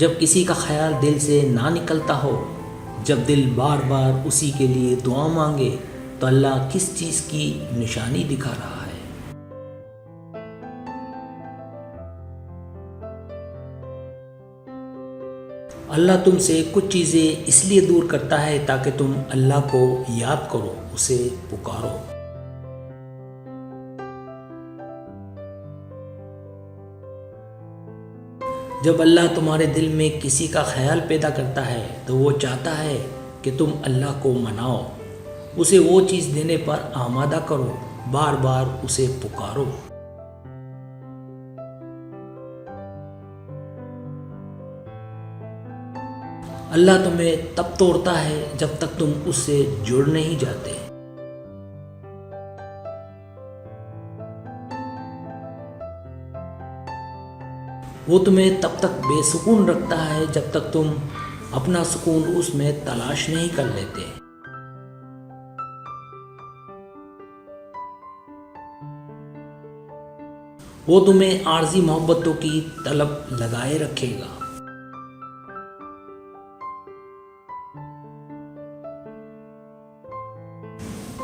جب کسی کا خیال دل سے نہ نکلتا ہو، جب دل بار بار اسی کے لیے دعا مانگے، تو اللہ کس چیز کی نشانی دکھا رہا ہے؟ اللہ تم سے کچھ چیزیں اس لیے دور کرتا ہے تاکہ تم اللہ کو یاد کرو، اسے پکارو۔ جب اللہ تمہارے دل میں کسی کا خیال پیدا کرتا ہے تو وہ چاہتا ہے کہ تم اللہ کو مناؤ، اسے وہ چیز دینے پر آمادہ کرو، بار بار اسے پکارو۔ اللہ تمہیں تب توڑتا ہے جب تک تم اس سے جڑ نہیں جاتے۔ وہ تمہیں تب تک بے سکون رکھتا ہے جب تک تم اپنا سکون اس میں تلاش نہیں کر لیتے۔ وہ تمہیں عارضی محبتوں کی طلب لگائے رکھے گا۔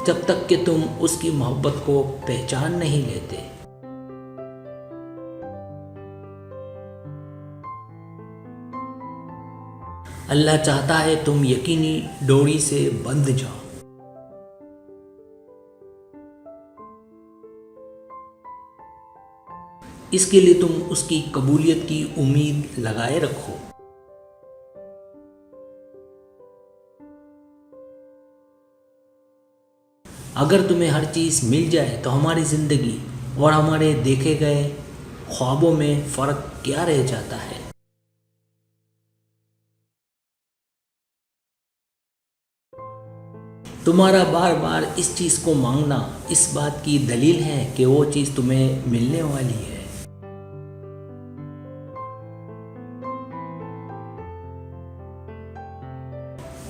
جب تک کہ تم اس کی محبت کو پہچان نہیں لیتے۔ اللہ چاہتا ہے تم یقینی ڈوری سے بندھ جاؤ۔ اس کے لیے تم اس کی قبولیت کی امید لگائے رکھو۔ اگر تمہیں ہر چیز مل جائے تو ہماری زندگی اور ہمارے دیکھے گئے خوابوں میں فرق کیا رہ جاتا ہے؟ تمہارا بار بار اس چیز کو مانگنا اس بات کی دلیل ہے کہ وہ چیز تمہیں ملنے والی ہے۔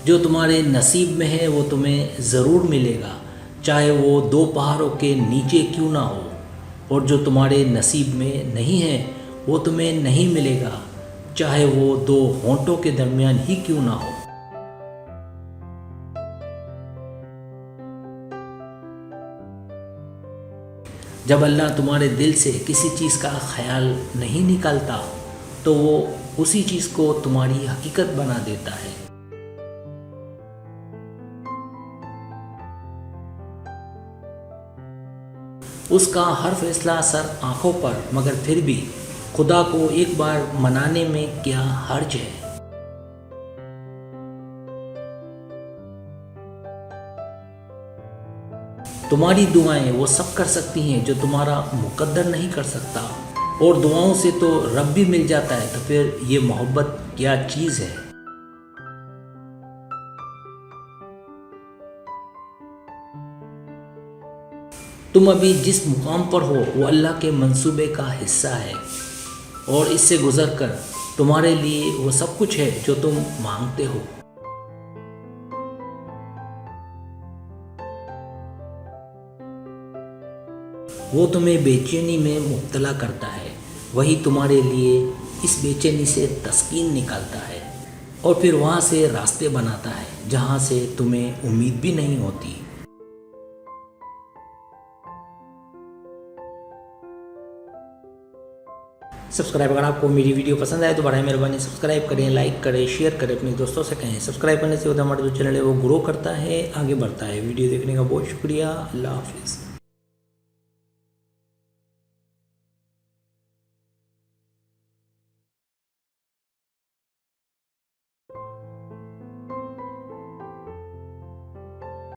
جو تمہارے نصیب میں ہے وہ تمہیں ضرور ملے گا، چاہے وہ 2 پہاڑوں کے نیچے کیوں نہ ہو، اور جو تمہارے نصیب میں نہیں ہے وہ تمہیں نہیں ملے گا، چاہے وہ 2 ہونٹوں کے درمیان ہی کیوں نہ ہو۔ جب اللہ تمہارے دل سے کسی چیز کا خیال نہیں نکالتا تو وہ اسی چیز کو تمہاری حقیقت بنا دیتا ہے۔ اس کا ہر فیصلہ سر آنکھوں پر، مگر پھر بھی خدا کو ایک بار منانے میں کیا حرج ہے؟ تمہاری دعائیں وہ سب کر سکتی ہیں جو تمہارا مقدر نہیں کر سکتا، اور دعاؤں سے تو رب بھی مل جاتا ہے، تو پھر یہ محبت کیا چیز ہے؟ تم ابھی جس مقام پر ہو وہ اللہ کے منصوبے کا حصہ ہے، اور اس سے گزر کر تمہارے لیے وہ سب کچھ ہے جو تم مانگتے ہو۔ وہ تمہیں بے چینی میں مبتلا کرتا ہے، وہی تمہارے لیے اس بے چینی سے تسکین نکالتا ہے، اور پھر وہاں سے راستے بناتا ہے جہاں سے تمہیں امید بھی نہیں ہوتی۔ سبسکرائب، اگر آپ کو میری ویڈیو پسند آئے تو برائے مہربانی سبسکرائب کریں، لائک کریں، شیئر کریں، اپنے دوستوں سے کہیں۔ سبسکرائب کرنے سے ہمارا جو چینل ہے وہ گرو کرتا ہے، آگے بڑھتا ہے۔ ویڈیو دیکھنے کا بہت شکریہ۔ اللہ حافظ۔